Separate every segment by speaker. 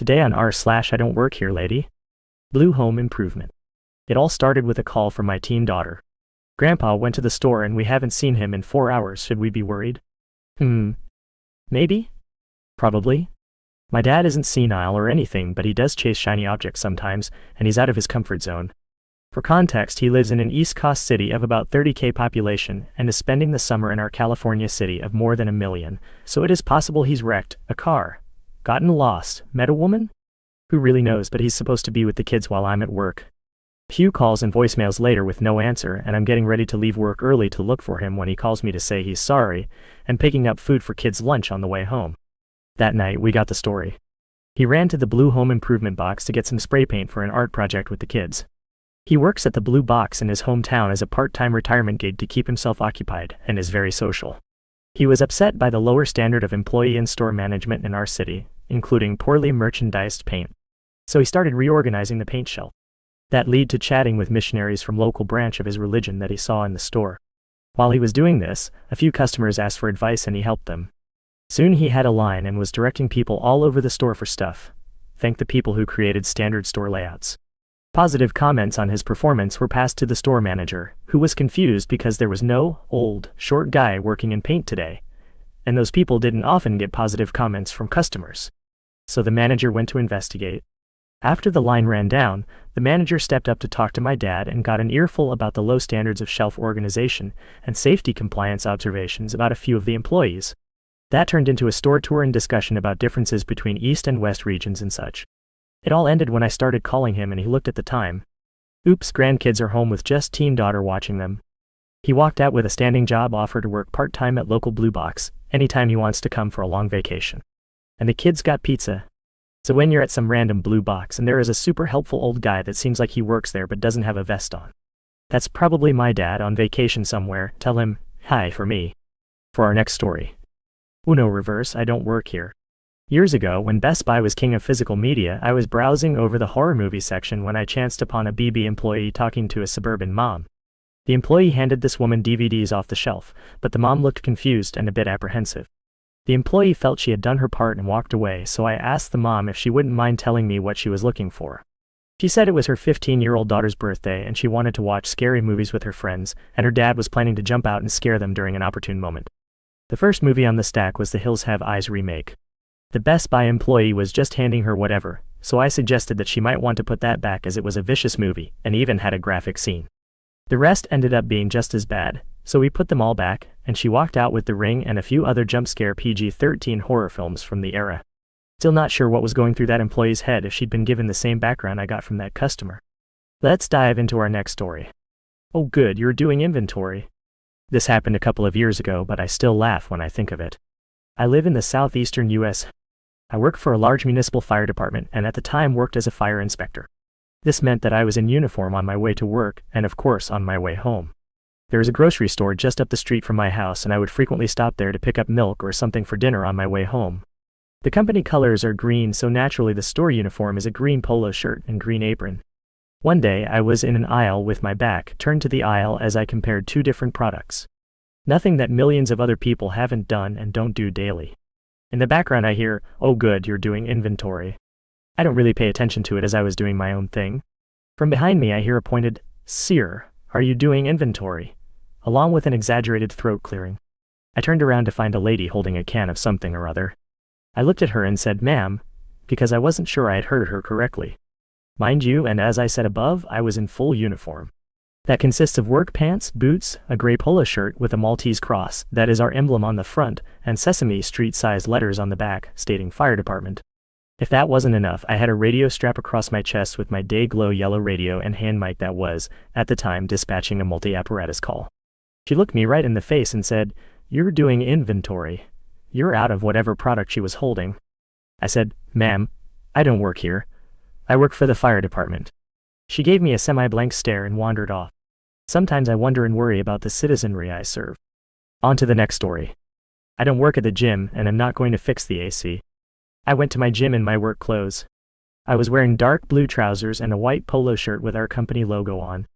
Speaker 1: Today on r/IDontWorkHereLady. Blue home improvement. It all started with a call from my teen daughter. Grandpa went to the store and we haven't seen him in 4 hours. Should we be worried? Maybe? Probably. My dad isn't senile or anything, but he does chase shiny objects sometimes, and he's out of his comfort zone. For context, he lives in an East Coast city of about 30,000 population and is spending the summer in our California city of more than 1 million, so it is possible he's wrecked a car, gotten lost, met a woman? Who really knows, but he's supposed to be with the kids while I'm at work. Few calls and voicemails later with no answer, and I'm getting ready to leave work early to look for him when he calls me to say he's sorry and picking up food for kids' lunch on the way home. That night, we got the story. He ran to the Blue Home Improvement box to get some spray paint for an art project with the kids. He works at the Blue Box in his hometown as a part-time retirement gig to keep himself occupied and is very social. He was upset by the lower standard of employee in-store management in our city, including poorly merchandised paint. So he started reorganizing the paint shelf. That led to chatting with missionaries from local branch of his religion that he saw in the store. While he was doing this, a few customers asked for advice and he helped them. Soon he had a line and was directing people all over the store for stuff. Thank the people who created standard store layouts. Positive comments on his performance were passed to the store manager, who was confused because there was no old, short guy working in paint today, and those people didn't often get positive comments from customers. So the manager went to investigate. After the line ran down, the manager stepped up to talk to my dad and got an earful about the low standards of shelf organization and safety compliance observations about a few of the employees. That turned into a store tour and discussion about differences between East and West regions and such. It all ended when I started calling him and he looked at the time. Oops, grandkids are home with just teen daughter watching them. He walked out with a standing job offer to work part-time at local Blue Box, anytime he wants to come for a long vacation. And the kids got pizza. So when you're at some random Blue Box and there is a super helpful old guy that seems like he works there but doesn't have a vest on, that's probably my dad on vacation somewhere. Tell him, hi for me. For our next story. Uno reverse, I don't work here. Years ago, when Best Buy was king of physical media, I was browsing over the horror movie section when I chanced upon a BB employee talking to a suburban mom. The employee handed this woman DVDs off the shelf, but the mom looked confused and a bit apprehensive. The employee felt she had done her part and walked away, so I asked the mom if she wouldn't mind telling me what she was looking for. She said it was her 15-year-old daughter's birthday and she wanted to watch scary movies with her friends, and her dad was planning to jump out and scare them during an opportune moment. The first movie on the stack was the Hills Have Eyes remake. The Best Buy employee was just handing her whatever, so I suggested that she might want to put that back as it was a vicious movie and even had a graphic scene. The rest ended up being just as bad, so we put them all back, and she walked out with The Ring and a few other jump-scare PG-13 horror films from the era. Still not sure what was going through that employee's head if she'd been given the same background I got from that customer. Let's dive into our next story. Oh good, you're doing inventory. This happened a couple of years ago, but I still laugh when I think of it. I live in the southeastern US. I work for a large municipal fire department and at the time worked as a fire inspector. This meant that I was in uniform on my way to work and of course on my way home. There is a grocery store just up the street from my house and I would frequently stop there to pick up milk or something for dinner on my way home. The company colors are green, so naturally the store uniform is a green polo shirt and green apron. One day I was in an aisle with my back turned to the aisle as I compared two different products. Nothing that millions of other people haven't done and don't do daily. In the background I hear, oh good, you're doing inventory. I don't really pay attention to it as I was doing my own thing. From behind me I hear a pointed, Sir, are you doing inventory? Along with an exaggerated throat clearing. I turned around to find a lady holding a can of something or other. I looked at her and said, ma'am, because I wasn't sure I had heard her correctly. Mind you, and as I said above, I was in full uniform. That consists of work pants, boots, a gray polo shirt with a Maltese cross, that is our emblem on the front, and Sesame Street-sized letters on the back, stating fire department. If that wasn't enough, I had a radio strap across my chest with my day-glow yellow radio and hand mic that was, at the time, dispatching a multi-apparatus call. She looked me right in the face and said, you're doing inventory. You're out of whatever product she was holding. I said, ma'am, I don't work here. I work for the fire department. She gave me a semi-blank stare and wandered off. Sometimes I wonder and worry about the citizenry I serve. On to the next story. I don't work at the gym and I'm not going to fix the AC. I went to my gym in my work clothes. I was wearing dark blue trousers and a white polo shirt with our company logo on.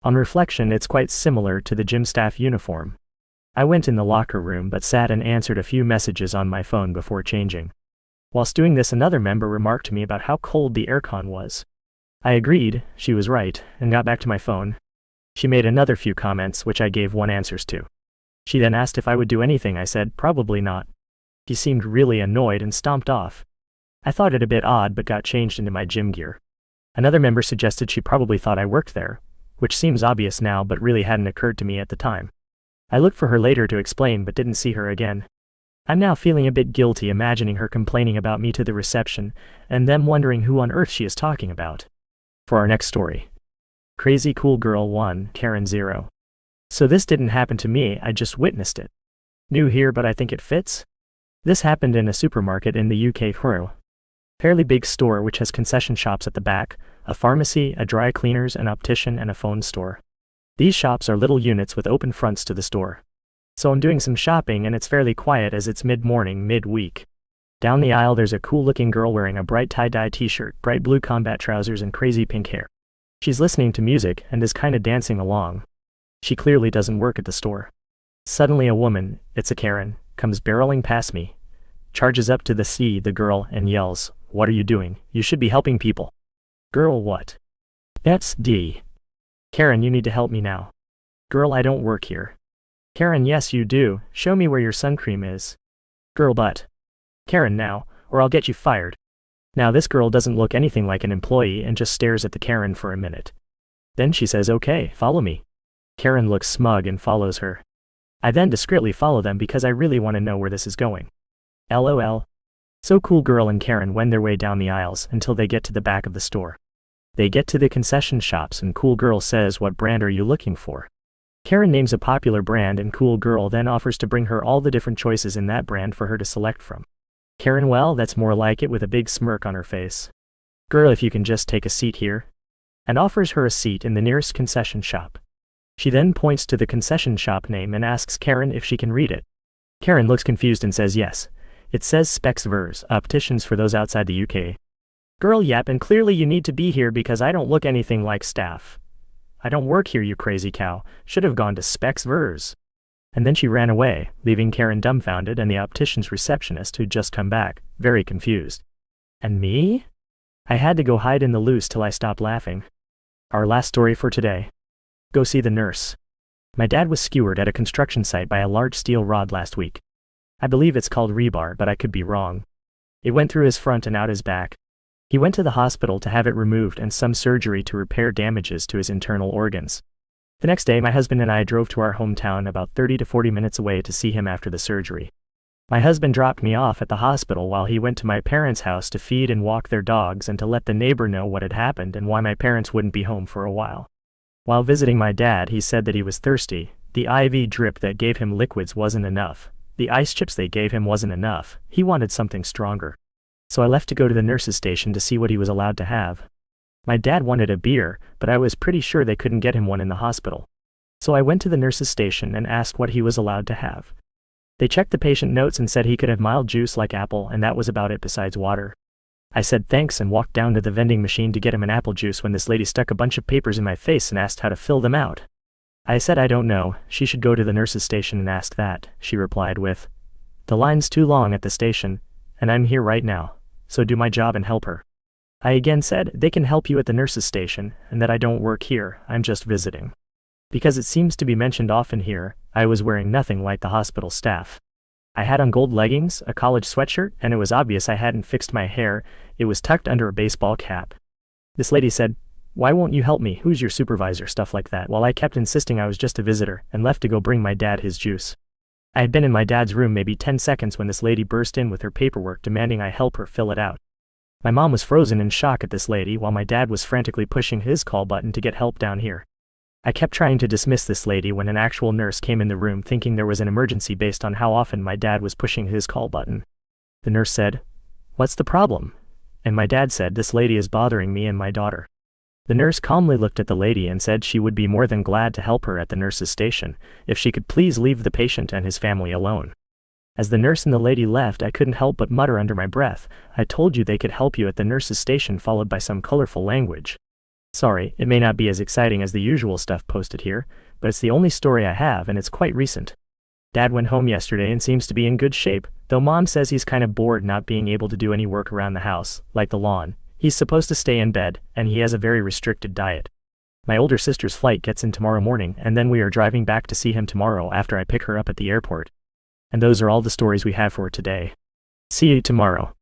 Speaker 1: On reflection, it's quite similar to the gym staff uniform. I went in the locker room but sat and answered a few messages on my phone before changing. Whilst doing this, another member remarked to me about how cold the aircon was. I agreed, she was right, and got back to my phone. She made another few comments which I gave one answers to. She then asked if I would do anything. I said, probably not. She seemed really annoyed and stomped off. I thought it a bit odd but got changed into my gym gear. Another member suggested she probably thought I worked there, which seems obvious now but really hadn't occurred to me at the time. I looked for her later to explain but didn't see her again. I'm now feeling a bit guilty imagining her complaining about me to the reception, and them wondering who on earth she is talking about. For our next story. Crazy Cool Girl 1, Karen 0. So this didn't happen to me, I just witnessed it. New here but I think it fits? This happened in a supermarket in the UK. Fairly big store which has concession shops at the back, a pharmacy, a dry cleaners, an optician, and a phone store. These shops are little units with open fronts to the store. So I'm doing some shopping and it's fairly quiet as it's mid-morning, mid-week. Down the aisle there's a cool-looking girl wearing a bright tie-dye t-shirt, bright blue combat trousers, and crazy pink hair. She's listening to music and is kinda dancing along. She clearly doesn't work at the store. Suddenly a woman, it's a Karen, comes barreling past me, charges up to see the girl and yells, "What are you doing? You should be helping people." Girl, what? That's D. Karen, you need to help me now. Girl, I don't work here. Karen, yes you do, show me where your sun cream is. Girl, but. Karen, now, or I'll get you fired. Now this girl doesn't look anything like an employee and just stares at the Karen for a minute. Then she says, okay, follow me. Karen looks smug and follows her. I then discreetly follow them because I really want to know where this is going. LOL. So Cool Girl and Karen wend their way down the aisles until they get to the back of the store. They get to the concession shops and Cool Girl says, what brand are you looking for? Karen names a popular brand and Cool Girl then offers to bring her all the different choices in that brand for her to select from. Karen, well, that's more like it, with a big smirk on her face. Girl, if you can just take a seat here. And offers her a seat in the nearest concession shop. She then points to the concession shop name and asks Karen if she can read it. Karen looks confused and says yes. It says Specs Vers, opticians for those outside the UK. Girl, yep, and clearly you need to be here because I don't look anything like staff. I don't work here, you crazy cow. Should have gone to Specs Vers. And then she ran away, leaving Karen dumbfounded and the optician's receptionist who'd just come back, very confused. And me? I had to go hide in the loose till I stopped laughing. Our last story for today. Go see the nurse. My dad was skewered at a construction site by a large steel rod last week. I believe it's called rebar, but I could be wrong. It went through his front and out his back. He went to the hospital to have it removed and some surgery to repair damages to his internal organs. The next day my husband and I drove to our hometown about 30 to 40 minutes away to see him after the surgery. My husband dropped me off at the hospital while he went to my parents' house to feed and walk their dogs and to let the neighbor know what had happened and why my parents wouldn't be home for a while. While visiting my dad, he said that he was thirsty. The IV drip that gave him liquids wasn't enough. The ice chips they gave him wasn't enough. He wanted something stronger. So I left to go to the nurse's station to see what he was allowed to have. My dad wanted a beer, but I was pretty sure they couldn't get him one in the hospital. So I went to the nurse's station and asked what he was allowed to have. They checked the patient notes and said he could have mild juice like apple, and that was about it besides water. I said thanks and walked down to the vending machine to get him an apple juice when this lady stuck a bunch of papers in my face and asked how to fill them out. I said I don't know, she should go to the nurse's station and ask that. She replied with, "The line's too long at the station, and I'm here right now, so do my job and help her." I again said, they can help you at the nurse's station, and that I don't work here, I'm just visiting. Because it seems to be mentioned often here, I was wearing nothing like the hospital staff. I had on gold leggings, a college sweatshirt, and it was obvious I hadn't fixed my hair. It was tucked under a baseball cap. This lady said, "Why won't you help me? Who's your supervisor?" Stuff like that, while I kept insisting I was just a visitor, and left to go bring my dad his juice. I had been in my dad's room maybe 10 seconds when this lady burst in with her paperwork demanding I help her fill it out. My mom was frozen in shock at this lady while my dad was frantically pushing his call button to get help down here. I kept trying to dismiss this lady when an actual nurse came in the room thinking there was an emergency based on how often my dad was pushing his call button. The nurse said, "What's the problem?" And my dad said, "This lady is bothering me and my daughter." The nurse calmly looked at the lady and said she would be more than glad to help her at the nurse's station, if she could please leave the patient and his family alone. As the nurse and the lady left, I couldn't help but mutter under my breath, "I told you they could help you at the nurse's station," followed by some colorful language. Sorry, it may not be as exciting as the usual stuff posted here, but it's the only story I have and it's quite recent. Dad went home yesterday and seems to be in good shape, though Mom says he's kind of bored not being able to do any work around the house, like the lawn. He's supposed to stay in bed, and he has a very restricted diet. My older sister's flight gets in tomorrow morning, and then we are driving back to see him tomorrow after I pick her up at the airport. And those are all the stories we have for today. See you tomorrow.